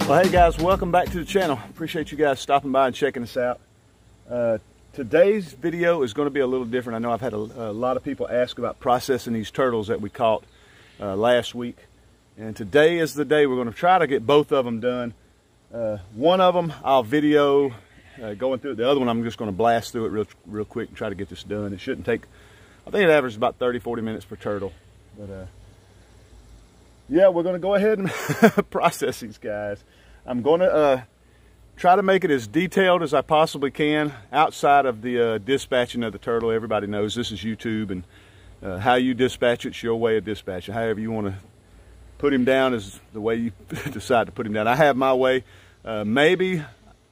Well, hey guys, welcome back to the channel. Appreciate you guys stopping by and checking us out. Today's video is going to be a little different. I know I've had a lot of people ask about processing these turtles that we caught last week. And today is the day we're going to try to get both of them done. One of them I'll video going through it. The other one I'm just going to blast through it real quick and try to get this done. It shouldn't take, I think it averages about 30-40 minutes per turtle. But yeah, we're going to go ahead and process these guys. I'm going to try to make it as detailed as I possibly can outside of the dispatching of the turtle. Everybody knows this is YouTube, and how you dispatch it's your way of dispatching. However you want to put him down is the way you decide to put him down. I have my way. Maybe,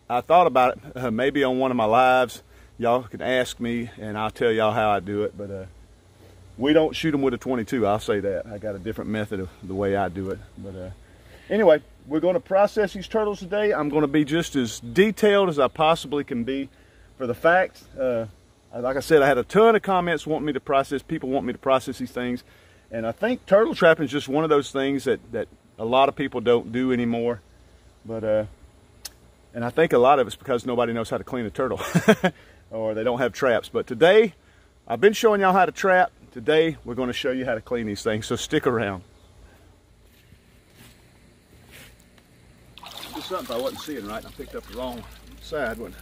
I thought about it, maybe on one of my lives, y'all can ask me and I'll tell y'all how I do it, but we don't shoot them with a 22, I'll say that. I got a different method of the way I do it. But anyway, we're going to process these turtles today. I'm going to be just as detailed as I possibly can be for the fact, like I said, I had a ton of comments wanting me to process, people want me to process these things. And I think turtle trapping is just one of those things that a lot of people don't do anymore. But, and I think a lot of it's because nobody knows how to clean a turtle or they don't have traps. But today, I've been showing y'all how to trap. Today, we're going to show you how to clean these things, so stick around. Just something I wasn't seeing right, and I picked up the wrong side one.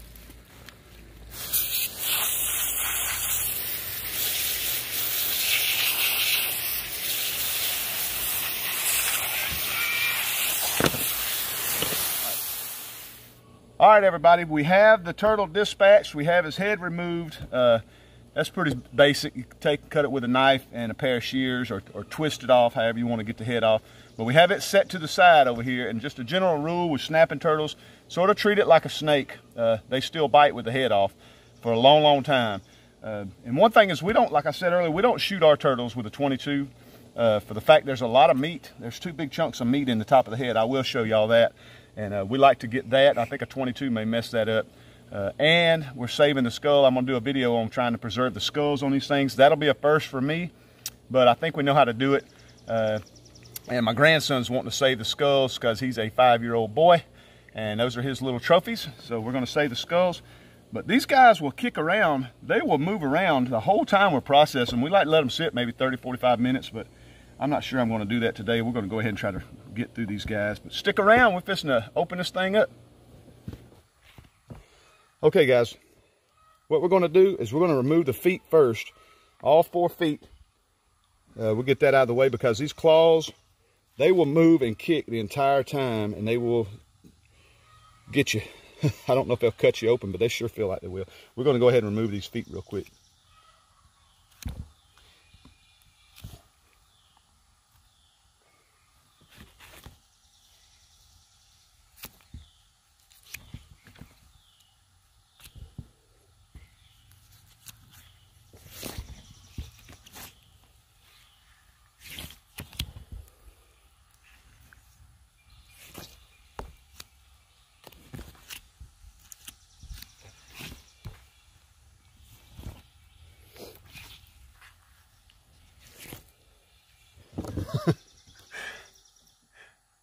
All right, everybody, we have the turtle dispatched. We have his head removed. That's pretty basic. You can cut it with a knife and a pair of shears, or twist it off, however you want to get the head off. But we have it set to the side over here, and just a general rule with snapping turtles, sort of treat it like a snake. They still bite with the head off for a long, long time. And one thing is, we don't, like I said earlier, we don't shoot our turtles with a 22 for the fact there's a lot of meat. There's two big chunks of meat in the top of the head. I will show y'all that. And we like to get that. I think a 22 may mess that up. And we're saving the skull. I'm going to do a video on trying to preserve the skulls on these things. That'll be a first for me, but I think we know how to do it. And my grandson's wanting to save the skulls because he's a 5-year-old boy, and those are his little trophies. So we're going to save the skulls. But these guys will kick around. They will move around the whole time we're processing. We like to let them sit maybe 30-45 minutes, but I'm not sure I'm going to do that today. We're going to go ahead and try to get through these guys. But stick around. We're fixing to open this thing up. Okay, guys. What we're going to do is we're going to remove the feet first. All 4 feet. We'll get that out of the way because these claws, they will move and kick the entire time, and they will get you. I don't know if they'll cut you open, but they sure feel like they will. We're going to go ahead and remove these feet real quick.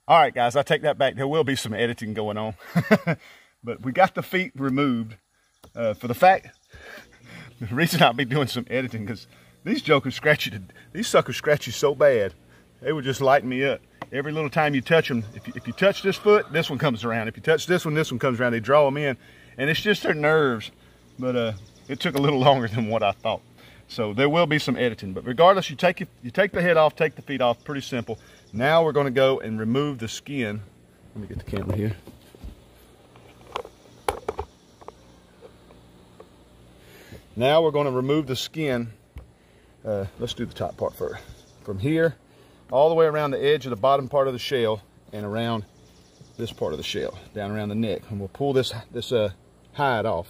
All right, guys, I take that back. There will be some editing going on. But we got the feet removed for the fact, the reason I'll be doing some editing, because these jokers scratch you, these suckers scratch you so bad. They would just light me up. Every little time you touch them, if you touch this foot, this one comes around. If you touch this one comes around. They draw them in, and it's just their nerves. But it took a little longer than what I thought. So there will be some editing, but regardless, you take the head off, take the feet off, pretty simple. Now we're going to go and remove the skin. Let me get the camera here. Now we're going to remove the skin. Let's do the top part first. From here, all the way around the edge of the bottom part of the shell and around this part of the shell, down around the neck. And we'll pull this hide off.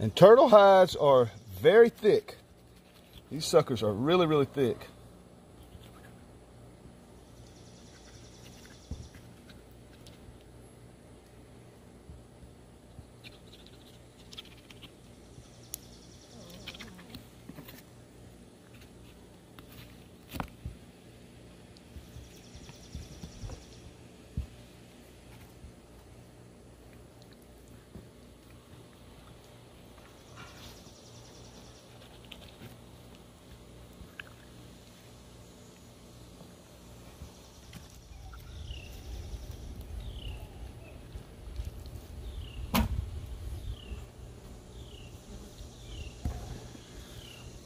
And turtle hides are very thick. These suckers are really, really thick.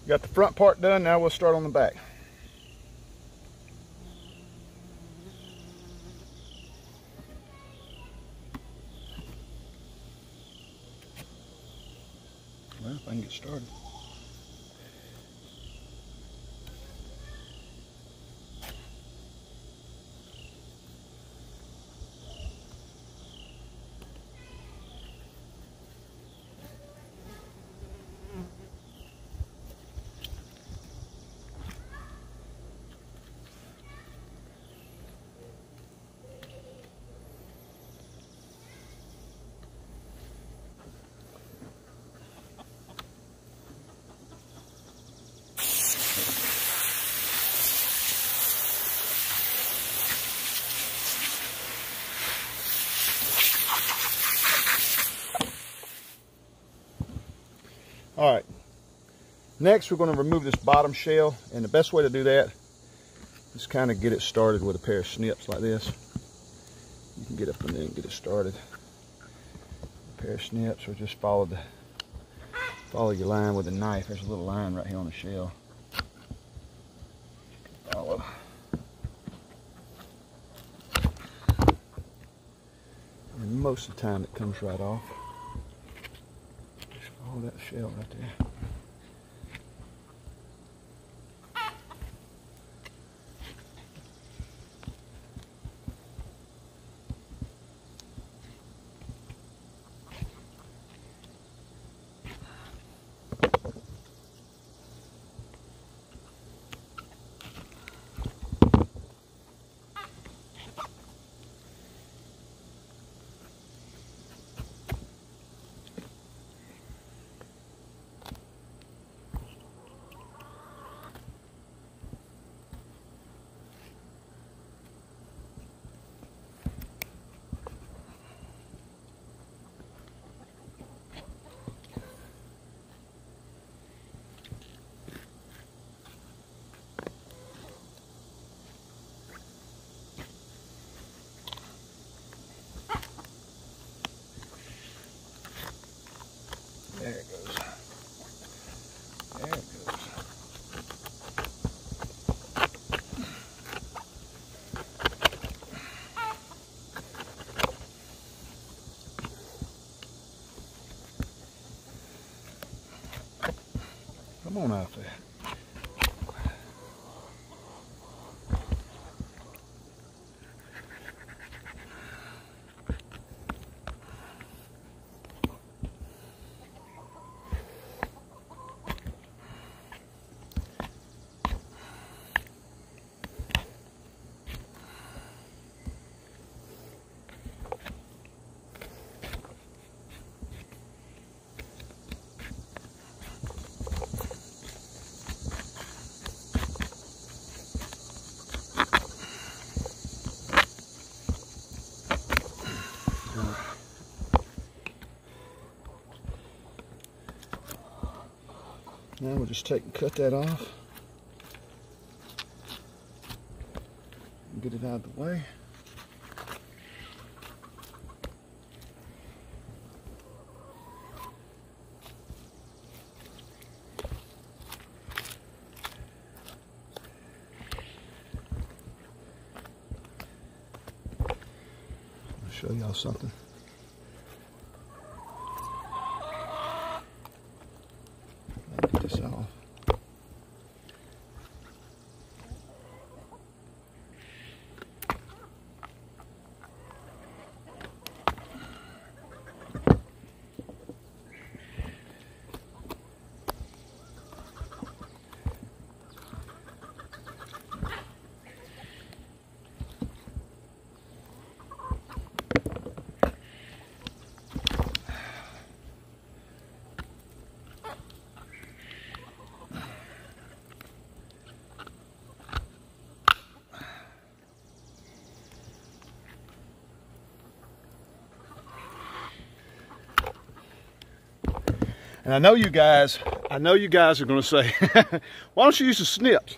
Got the front part done, now we'll start on the back. Well, if I can get started. All right, next we're going to remove this bottom shell, and the best way to do that is kind of get it started with a pair of snips like this. You can get up in there and get it started. A pair of snips, or just follow your line with a knife. There's a little line right here on the shell. Follow. And most of the time it comes right off. Oh, that shell right there. There it goes. There it goes. Come on out there. Now we'll just cut that off and get it out of the way. I'll show y'all something. Get this off. And I know you guys are going to say, why don't you use the snips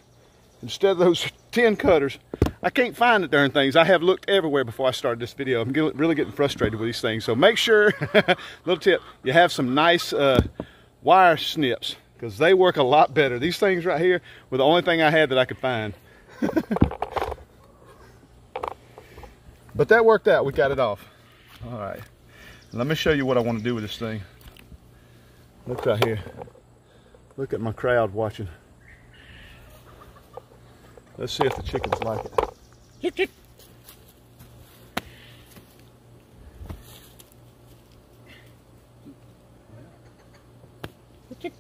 instead of those 10 cutters? I can't find the darn things. I have looked everywhere before I started this video. I'm really getting frustrated with these things. So make sure, little tip, you have some nice wire snips, because they work a lot better. These things right here were the only thing I had that I could find. But that worked out. We got it off. All right. Let me show you what I want to do with this thing. Look right here. Look at my crowd watching. Let's see if the chickens like it. Chick, chick. Chick.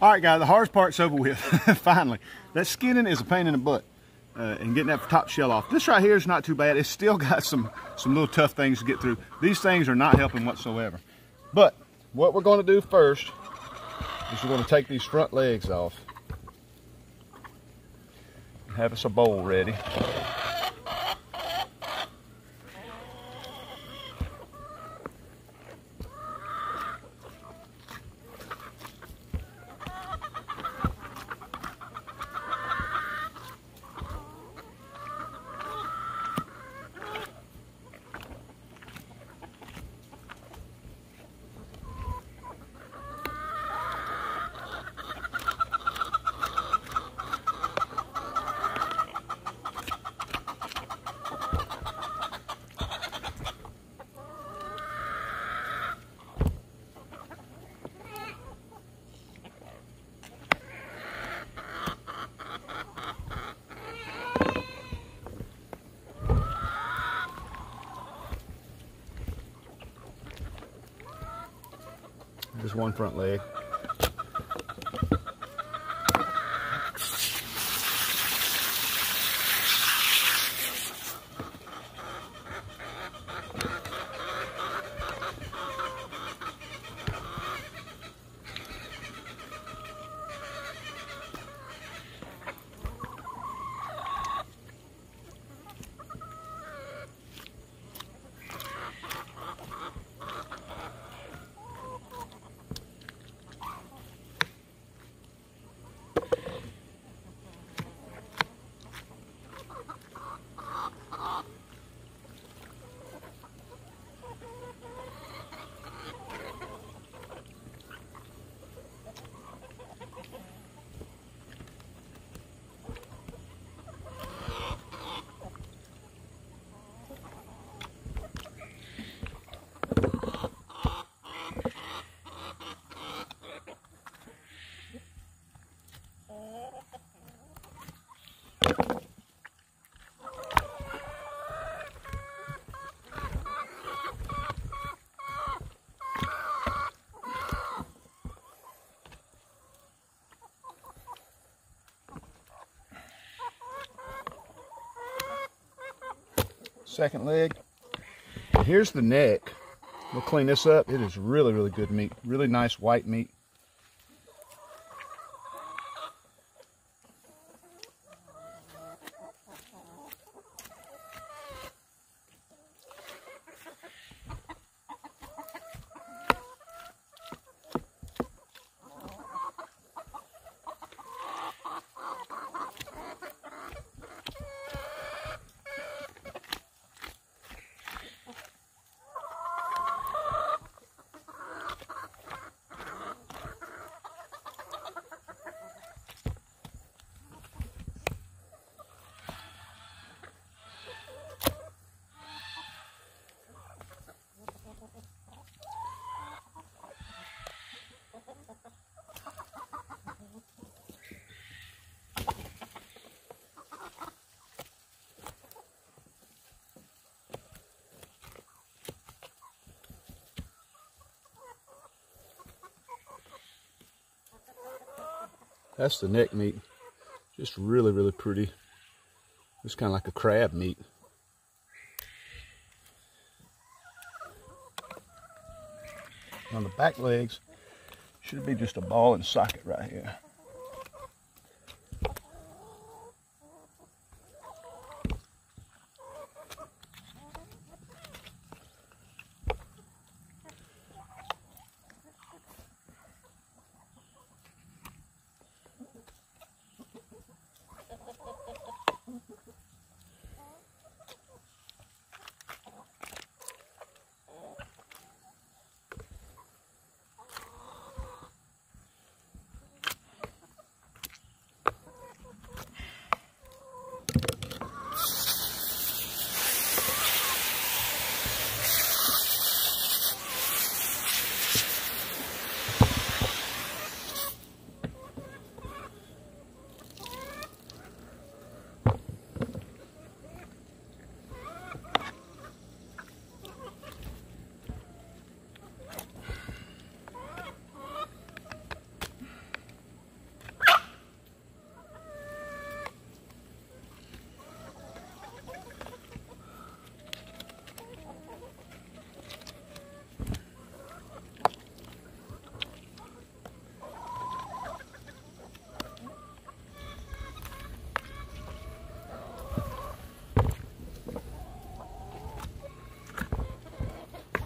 All right, guys, the hardest part's over with. Finally, that skinning is a pain in the butt, and getting that top shell off. This right here is not too bad. It's still got some little tough things to get through. These things are not helping whatsoever. But what we're going to do first is we're going to take these front legs off. Have us a bowl ready. Just one front leg. Second leg. Here's the neck. We'll clean this up. It is really, really good meat. Really nice white meat. That's the neck meat. Just really, really pretty. It's kind of like a crab meat. On the back legs, should be just a ball and socket right here.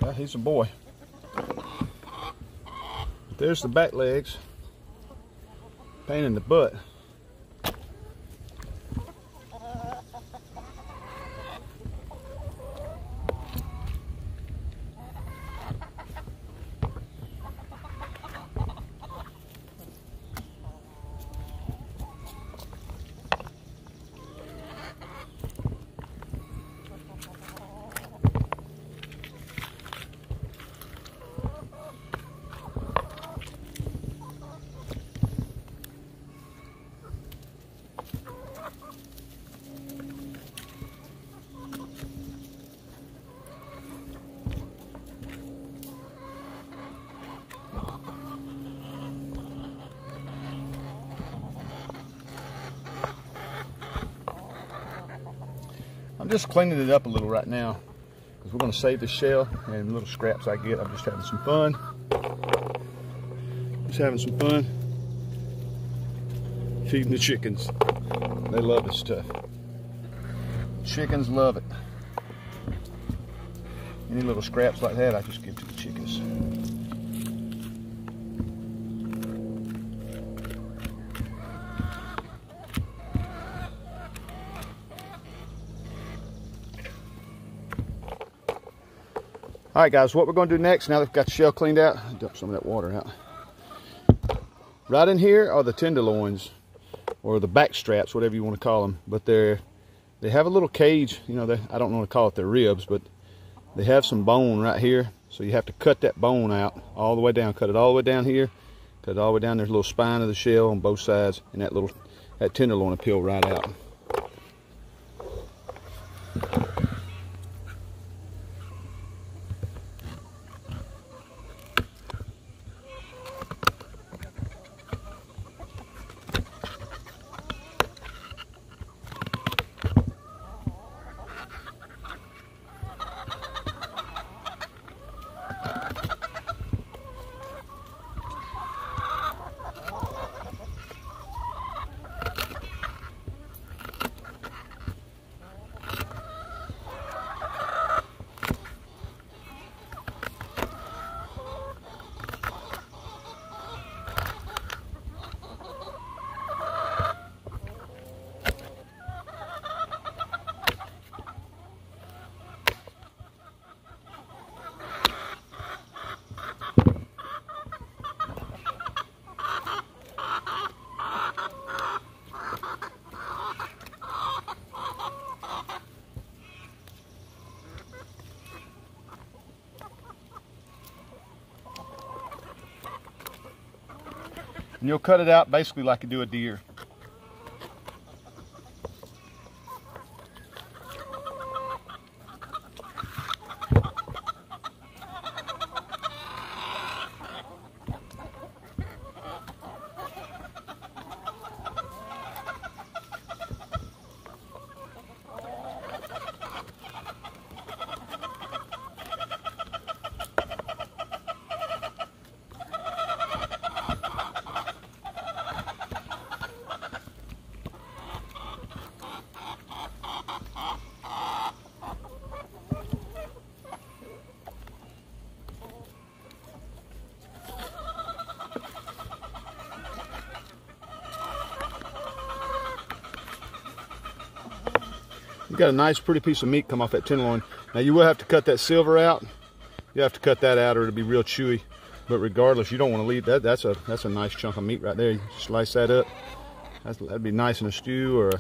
Yeah, he's a boy. There's the back legs. Pain in the butt. I'm just cleaning it up a little right now because we're going to save the shell and little scraps I get. I'm just having some fun. Just having some fun feeding the chickens. They love this stuff. Chickens love it. Any little scraps like that, I just give to the chickens. All right, guys, what we're going to do next, now that we've got the shell cleaned out, dump some of that water out. Right in here are the tenderloins, or the back straps, whatever you want to call them. But they have a little cage, you know, I don't want to call it their ribs, but they have some bone right here. So you have to cut that bone out all the way down. Cut it all the way down here. Cut it all the way down. There's a little spine of the shell on both sides, and that tenderloin will peel right out. And you'll cut it out basically like you do a deer. You got a nice pretty piece of meat come off that tenderloin. Now you will have to cut that silver out. You have to cut that out or it'll be real chewy. But regardless, you don't want to leave that. That's a nice chunk of meat right there. You slice that up. That'd be nice in a stew or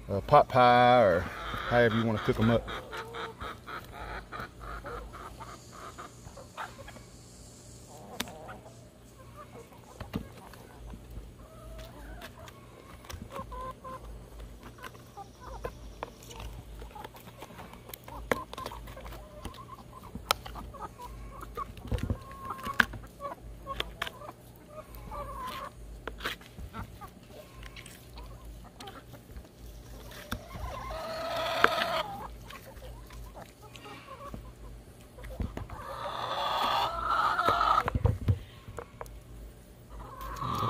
a pot pie or however you want to cook them up.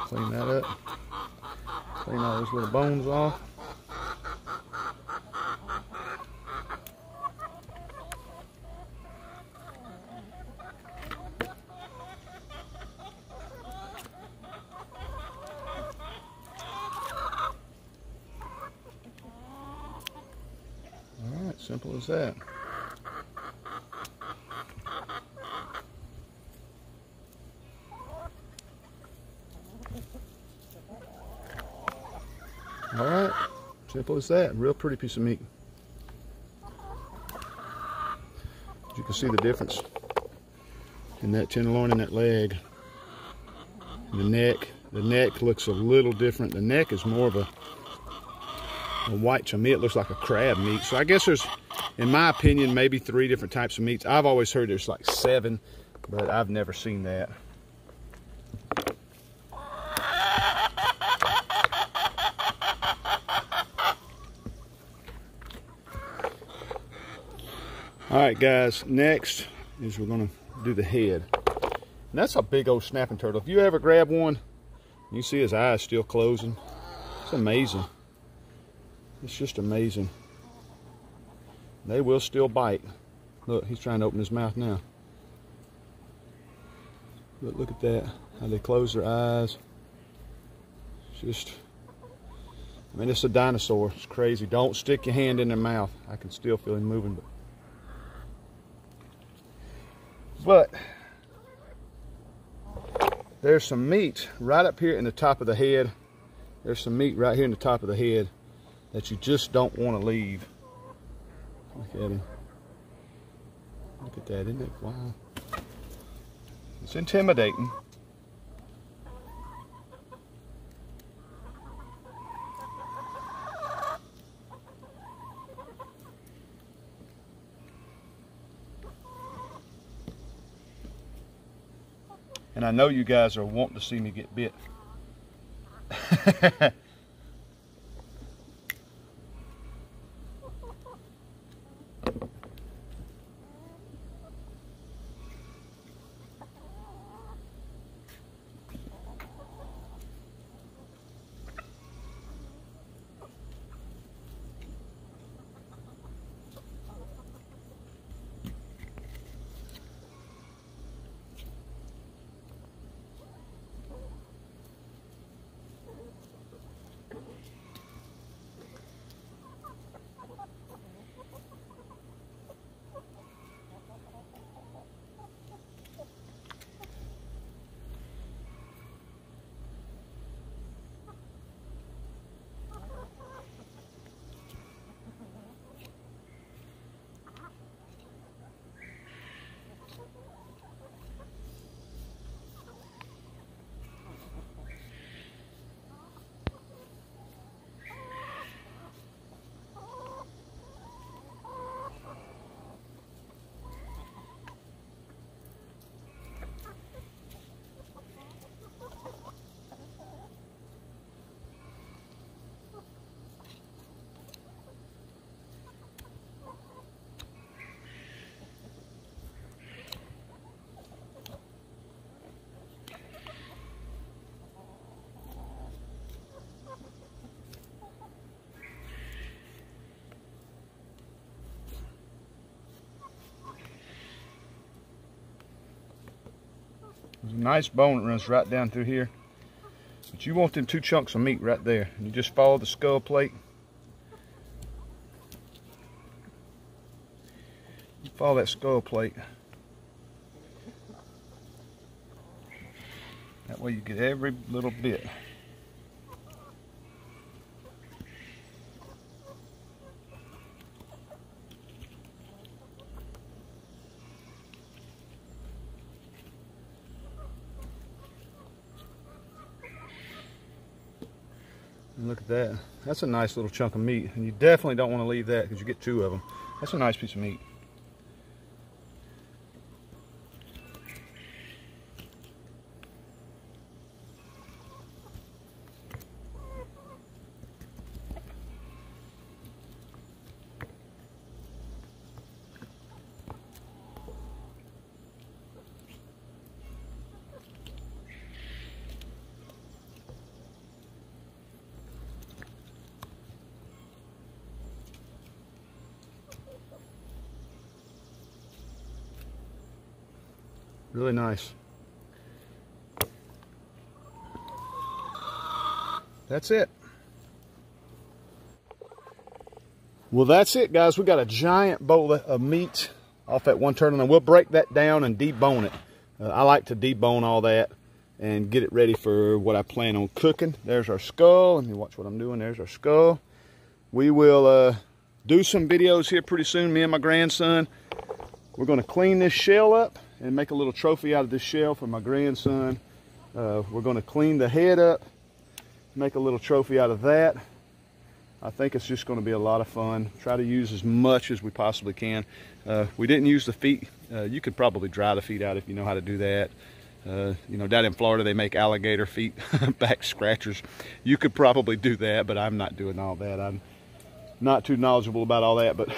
Clean that up. Clean all those little bones off. All right, simple as that. All right, simple as that. Real pretty piece of meat. You can see the difference in that tenderloin and that leg. The neck looks a little different. The neck is more of a white. To me, it looks like a crab meat. So I guess there's, in my opinion, maybe 3 different types of meats. I've always heard there's like 7, but I've never seen that. All right, guys, next is we're gonna do the head. And that's a big old snapping turtle. If you ever grab one, you see his eyes still closing. It's amazing. It's just amazing. They will still bite. Look, he's trying to open his mouth now. But look at that, how they close their eyes. Just, I mean, it's a dinosaur. It's crazy. Don't stick your hand in their mouth. I can still feel him moving. But there's some meat right up here in the top of the head. There's some meat right here in the top of the head that you just don't want to leave. Look at him. Look at that, isn't it? Wow. It's intimidating. And I know you guys are wanting to see me get bit. There's a nice bone that runs right down through here. But you want them 2 chunks of meat right there. And you just follow the skull plate. Follow that skull plate. That way you get every little bit. And look at that. That's a nice little chunk of meat. And you definitely don't want to leave that because you get 2 of them. That's a nice piece of meat. Really nice. That's it. Well, that's it, guys. We got a giant bowl of meat off that one turtle, and we'll break that down and debone it. I like to debone all that and get it ready for what I plan on cooking. There's our skull, and you watch what I'm doing. There's our skull. We will do some videos here pretty soon, me and my grandson. We're going to clean this shell up and make a little trophy out of this shell for my grandson. We're going to clean the head up, make a little trophy out of that. I think it's just going to be a lot of fun. Try to use as much as we possibly can. We didn't use the feet. You could probably dry the feet out if you know how to do that. You know, down in Florida they make alligator feet, back scratchers. You could probably do that, but I'm not doing all that. I'm not too knowledgeable about all that, but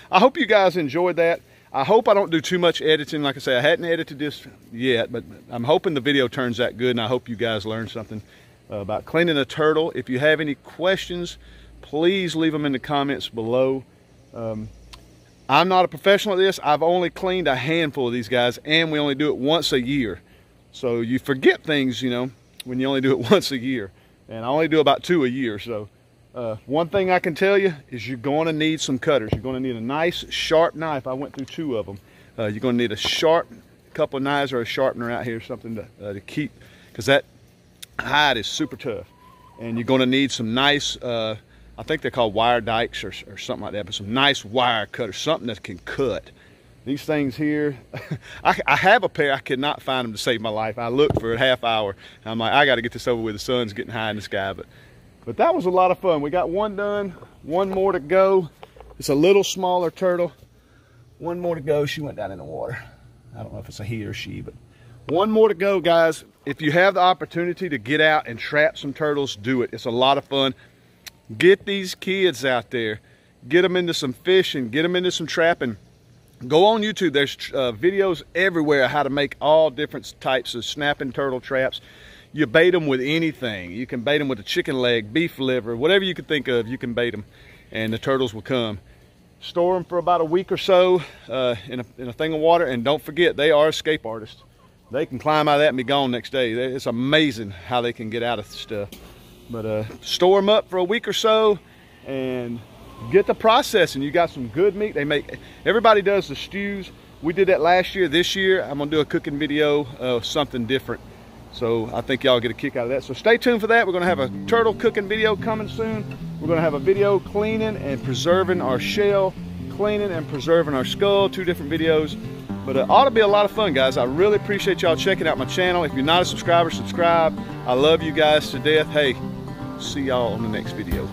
I hope you guys enjoyed that. I hope I don't do too much editing. Like I say, I hadn't edited this yet, but I'm hoping the video turns out good, and I hope you guys learned something about cleaning a turtle. If you have any questions, please leave them in the comments below. I'm not a professional at this. I've only cleaned a handful of these guys, and we only do it once a year. So you forget things, you know, when you only do it once a year. And I only do about 2 a year, so one thing I can tell you is you're going to need some cutters. You're going to need a nice sharp knife. I went through 2 of them. You're going to need a sharp couple of knives or a sharpener out here, something to keep, because that hide is super tough. And you're going to need some nice, I think they're called wire dikes or something like that, but some nice wire cutters, something that can cut. These things here, I have a pair. I could not find them to save my life. I looked for a half hour. And I'm like, I got to get this over with. The sun's getting high in the sky, but that was a lot of fun. We got one done, one more to go. It's a little smaller turtle. One more to go. She went down in the water. I don't know if it's a he or she, but one more to go, guys. If you have the opportunity to get out and trap some turtles, do it. It's a lot of fun. Get these kids out there. Get them into some fishing. Get them into some trapping. Go on YouTube. There's videos everywhere how to make all different types of snapping turtle traps. You bait them with anything. You can bait them with a chicken leg, beef liver, whatever you can think of, you can bait them, and the turtles will come. Store them for about a week or so in a thing of water, and don't forget, they are escape artists. They can climb out of that and be gone next day. It's amazing how they can get out of stuff. But store them up for a week or so, and get the processing. You got some good meat. Everybody does the stews. We did that last year. This year, I'm gonna do a cooking video of something different. So I think y'all get a kick out of that. So stay tuned for that. We're gonna have a turtle cooking video coming soon. We're gonna have a video cleaning and preserving our shell, cleaning and preserving our skull, 2 different videos. But it ought to be a lot of fun, guys. I really appreciate y'all checking out my channel. If you're not a subscriber, subscribe. I love you guys to death. Hey, see y'all on the next video.